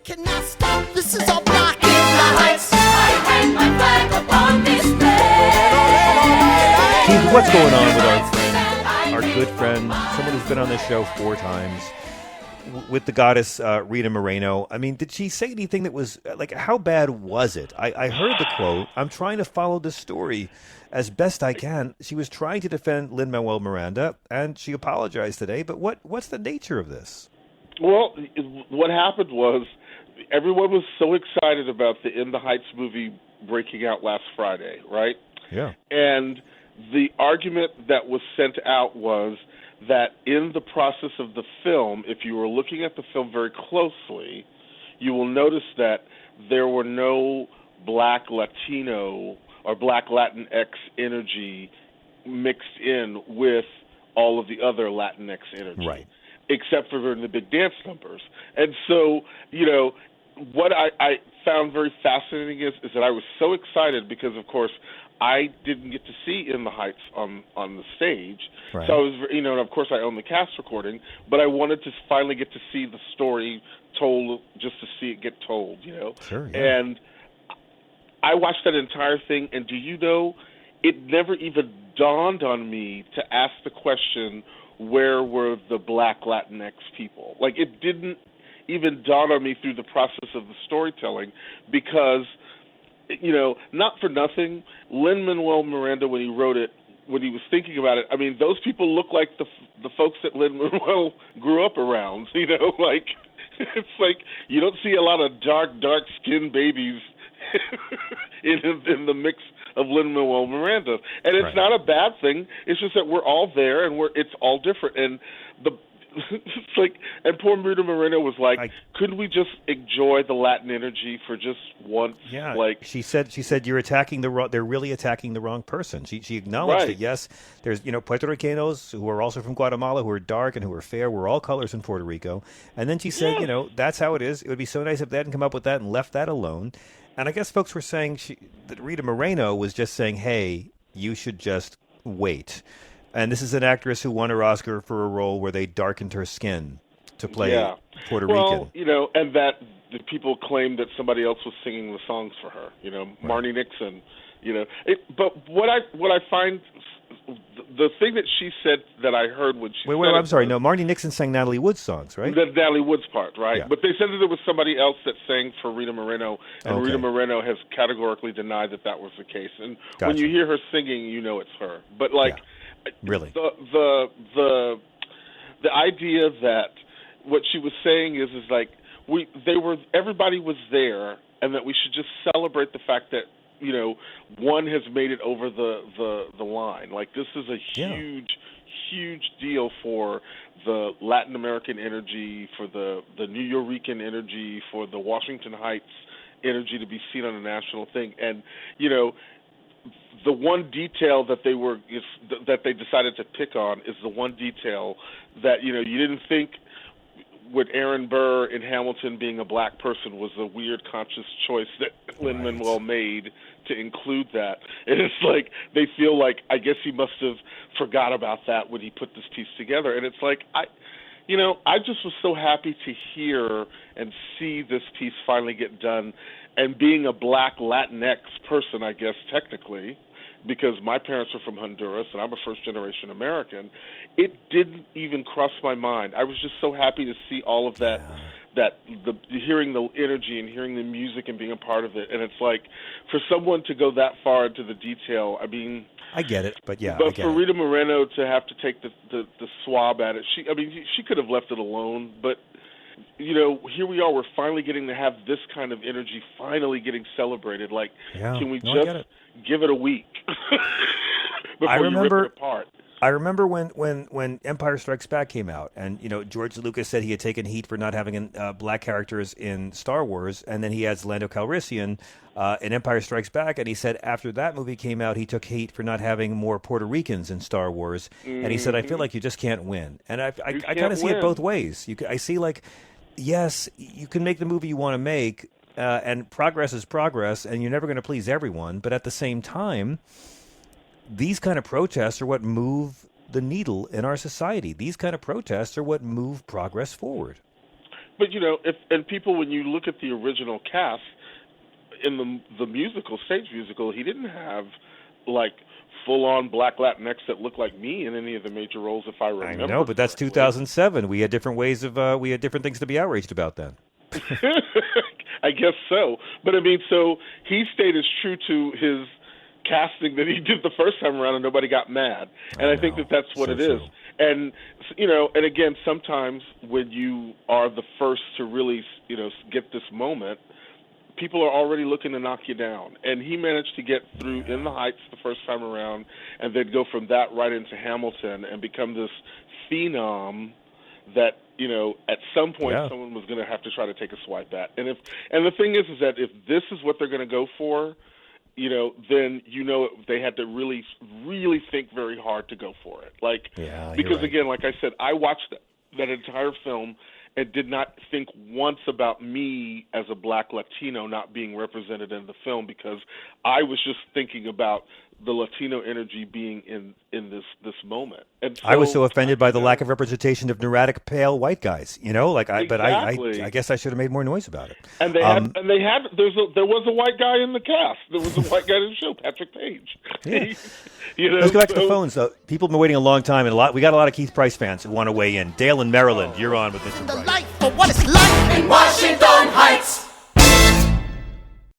Cannot stop, this is all black in the heights. I hang my flag upon this place. Keith, what's going on with our friend, our good friend, someone who's been on this show 4 times, with the goddess Rita Moreno? I mean, did she say anything that was, like, how bad was it? I heard the quote. I'm trying to follow this story as best I can. She was trying to defend Lin-Manuel Miranda, and she apologized today. But what's the nature of this? Well, what happened was everyone was so excited about the In the Heights movie breaking out last Friday, right? Yeah. And the argument that was sent out was that in the process of the film, if you were looking at the film very closely, you will notice that there were no black Latino or black Latinx energy mixed in with all of the other Latinx energy. Right. Except for during the big dance numbers. And so, what I found very fascinating is that I was so excited because, of course, I didn't get to see In the Heights on the stage. Right. So I was, and of course I own the cast recording, but I wanted to finally get to see the story told, just to see it get told, Sure, yeah. And I watched that entire thing, and do you know, it never even dawned on me to ask the question, where were the black Latinx people? Like, it didn't even dawn on me through the process of the storytelling because, not for nothing, Lin-Manuel Miranda, when he wrote it, when he was thinking about it, I mean, those people look like the folks that Lin-Manuel grew up around, like, it's like you don't see a lot of dark-skinned babies in the mix of Lin-Manuel Miranda, and it's not a bad thing. It's just that we're all there, and it's all different. And it's like, and poor Rita Moreno was like, couldn't we just enjoy the Latin energy for just once? Yeah, like she said, you're attacking they're really attacking the wrong person. She acknowledged that yes, there's Puerto Ricanos who are also from Guatemala who are dark and who are fair. We're all colors in Puerto Rico. And then she said, that's how it is. It would be so nice if they hadn't come up with that and left that alone. And I guess folks were saying that Rita Moreno was just saying, hey, you should just wait. And this is an actress who won her Oscar for a role where they darkened her skin to play Puerto Rican. And that the people claimed that somebody else was singing the songs for her, Marnie Nixon, But what I find, the thing that she said that I heard when she Wait, I'm sorry. No, Marnie Nixon sang Natalie Wood's songs, right? The Natalie Wood's part, right? Yeah. But they said that there was somebody else that sang for Rita Moreno, and Rita Moreno has categorically denied that was the case. And when you hear her singing, it's her. But really, the idea that what she was saying is like everybody was there, and that we should just celebrate the fact that one has made it over the line. Like, this is a huge deal for the Latin American energy, for the New Yorican energy, for the Washington Heights energy to be seen on a national thing. And the one detail that they decided to pick on is the one detail that you didn't think with Aaron Burr in Hamilton being a black person was a weird conscious choice that Lin-Manuel made to include that. And it's like they feel like, I guess he must have forgot about that when he put this piece together. And it's like, I just was so happy to hear and see this piece finally get done. And being a black Latinx person, I guess, technically, because my parents are from Honduras and I'm a first-generation American, it didn't even cross my mind. I was just so happy to see all of that, hearing the energy and hearing the music and being a part of it. And it's like, for someone to go that far into the detail, I mean, I get it, but for Rita Moreno to have to take the swab at it, she could have left it alone, but here we are. We're finally getting to have this kind of energy finally getting celebrated. Like, can we just give it a week before you rip it apart? I remember when Empire Strikes Back came out, and George Lucas said he had taken heat for not having black characters in Star Wars, and then he adds Lando Calrissian in Empire Strikes Back, and he said after that movie came out, he took heat for not having more Puerto Ricans in Star Wars, and he said, I feel like you just can't win, and I kind of see it both ways. I see, like, yes, you can make the movie you want to make, and progress is progress, and you're never going to please everyone, but at the same time, these kind of protests are what move the needle in our society. These kind of protests are what move progress forward. But if people, when you look at the original cast in the musical, stage musical, he didn't have like full-on black Latinx that looked like me in any of the major roles, if I remember. I know, but that's 2007. We had different ways of we had different things to be outraged about then. I guess so. But I mean, so he stayed as true to his casting that he did the first time around, and nobody got mad. And I think that's what it is. And and again, sometimes when you are the first to really get this moment, people are already looking to knock you down. And he managed to get through In the Heights the first time around, and then go from that right into Hamilton and become this phenom that at some point someone was going to have to try to take a swipe at. And the thing is that if this is what they're going to go for, then they had to really, really think very hard to go for it. Because again, like I said, I watched that entire film and did not think once about me as a black Latino not being represented in the film, because I was just thinking about the Latino energy being in this moment. And so, I was so offended by the lack of representation of neurotic pale white guys. Exactly. But I guess I should have made more noise about it. And there was a white guy in the cast. There was a white guy in the show, Patrick Page. Yeah. Let's go back to the phones, though. People have been waiting a long time, and we got a lot of Keith Price fans who want to weigh in. Dale in Maryland, you're on with Mr. The Price. life for what it's like In Washington Heights.